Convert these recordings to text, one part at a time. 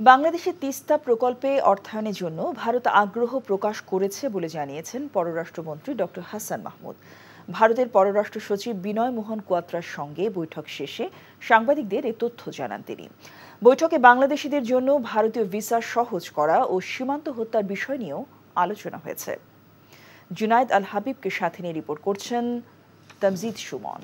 বাংলাদেশের তিস্তা প্রকল্পে অর্থায়নের জন্য ভারত আগ্রহ প্রকাশ করেছে বলে জানিয়েছেন পররাষ্ট্রমন্ত্রী ডক্টর হাসান মাহমুদ। ভারতের পররাষ্ট্র সচিব বিনয় মোহন কোয়াত্রার সঙ্গে বৈঠক শেষে সাংবাদিকদের এ তথ্য জানান তিনি। বৈঠকে বাংলাদেশিদের জন্য ভারতীয় ভিসা সহজ করা ও সীমান্ত হত্যার বিষয় নিয়েও আলোচনা হয়েছে। জুনায়েদ আল হাবিবকে সাথে নিয়ে রিপোর্ট করছেন তামজিদ সুমন।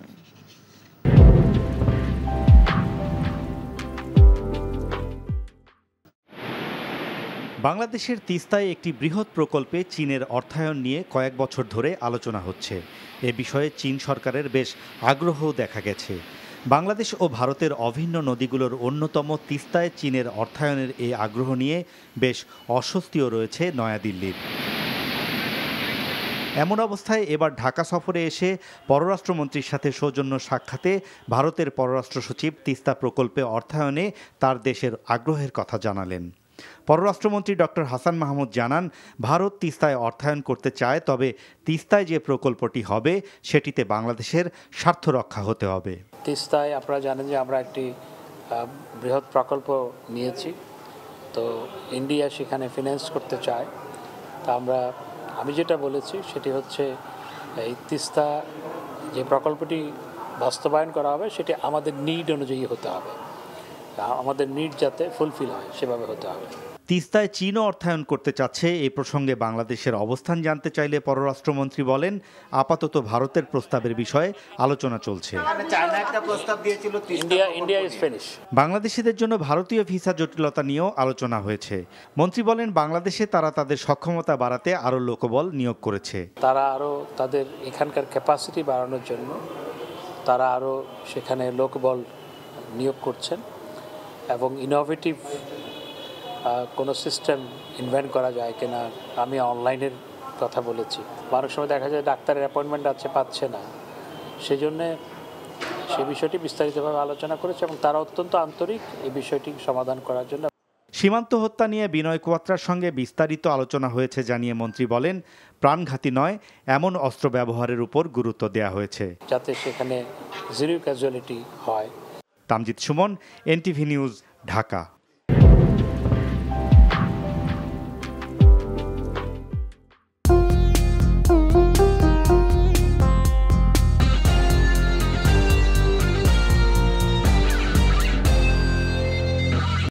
বাংলাদেশের তিস্তায় একটি বৃহৎ প্রকল্পে চীনের অর্থায়ন নিয়ে কয়েক বছর ধরে আলোচনা হচ্ছে। এ বিষয়ে চীন সরকারের বেশ আগ্রহ দেখা গেছে। বাংলাদেশ ও ভারতের অভিন্ন নদীগুলোর অন্যতম তিস্তায় চীনের অর্থায়নের এই আগ্রহ নিয়ে বেশ অস্বস্তিও রয়েছে নয়াদিল্লির। এমন অবস্থায় এবার ঢাকা সফরে এসে পররাষ্ট্রমন্ত্রীর সাথে সৌজন্য সাক্ষাতে ভারতের পররাষ্ট্র সচিব তিস্তা প্রকল্পে অর্থায়নে তার দেশের আগ্রহের কথা জানালেন। পররাষ্ট্রমন্ত্রী ডক্টর হাসান মাহমুদ জানান, ভারত তিস্তায় অর্থায়ন করতে চায়, তবে তিস্তায় যে প্রকল্পটি হবে সেটিতে বাংলাদেশের স্বার্থ রক্ষা হতে হবে। তিস্তায় আপনারা জানেন যে আমরা একটি বৃহৎ প্রকল্প নিয়েছি, তো ইন্ডিয়া সেখানে ফিন্যান্স করতে চায়। তা আমি যেটা বলেছি সেটি হচ্ছে এই তিস্তা যে প্রকল্পটি বাস্তবায়ন করা হবে সেটি আমাদের নিড অনুযায়ী হতে হবে, আমাদের নিড যাতে ফুলফিল হয় সেভাবে হতে হবে। তিস্তায় চীনও অর্থায়ন করতে চাচ্ছে। এই প্রসঙ্গে বাংলাদেশের অবস্থান জানতে চাইলে পররাষ্ট্রমন্ত্রী বলেন, আপাতত ভারতের প্রস্তাবের বিষয়ে আলোচনা চলছে। বাংলাদেশিদের জন্য ভারতীয় ভিসা জটিলতা নিয়েও আলোচনা হয়েছে। মন্ত্রী বলেন, বাংলাদেশে তারা তাদের সক্ষমতা বাড়াতে আরও লোকবল নিয়োগ করেছে। তারা আরও তাদের এখানকার ক্যাপাসিটি বাড়ানোর জন্য তারা আরও সেখানে লোকবল নিয়োগ করছেন এবং ইনোভেটিভ কোনো সিস্টেম ইনভেন্ট করা যায় কিনা। আমি অনলাইনের কথা বলেছি, অনেক সময় দেখা যায় ডাক্তারের অ্যাপয়েন্টমেন্ট পাচ্ছে না, সেই জন্যে সে বিষয়টি বিস্তারিতভাবে আলোচনা করেছে এবং তারা অত্যন্ত আন্তরিক এই বিষয়টি সমাধান করার জন্য। সীমান্ত হত্যা নিয়ে বিনয় কোয়াত্রার সঙ্গে বিস্তারিত আলোচনা হয়েছে জানিয়ে মন্ত্রী বলেন, প্রাণঘাতী নয় এমন অস্ত্র ব্যবহারের উপর গুরুত্ব দেওয়া হয়েছে, যাতে সেখানে জিরো ক্যাজুয়ালিটি হয়। Tamjid Suman, NTV news, Dhaka.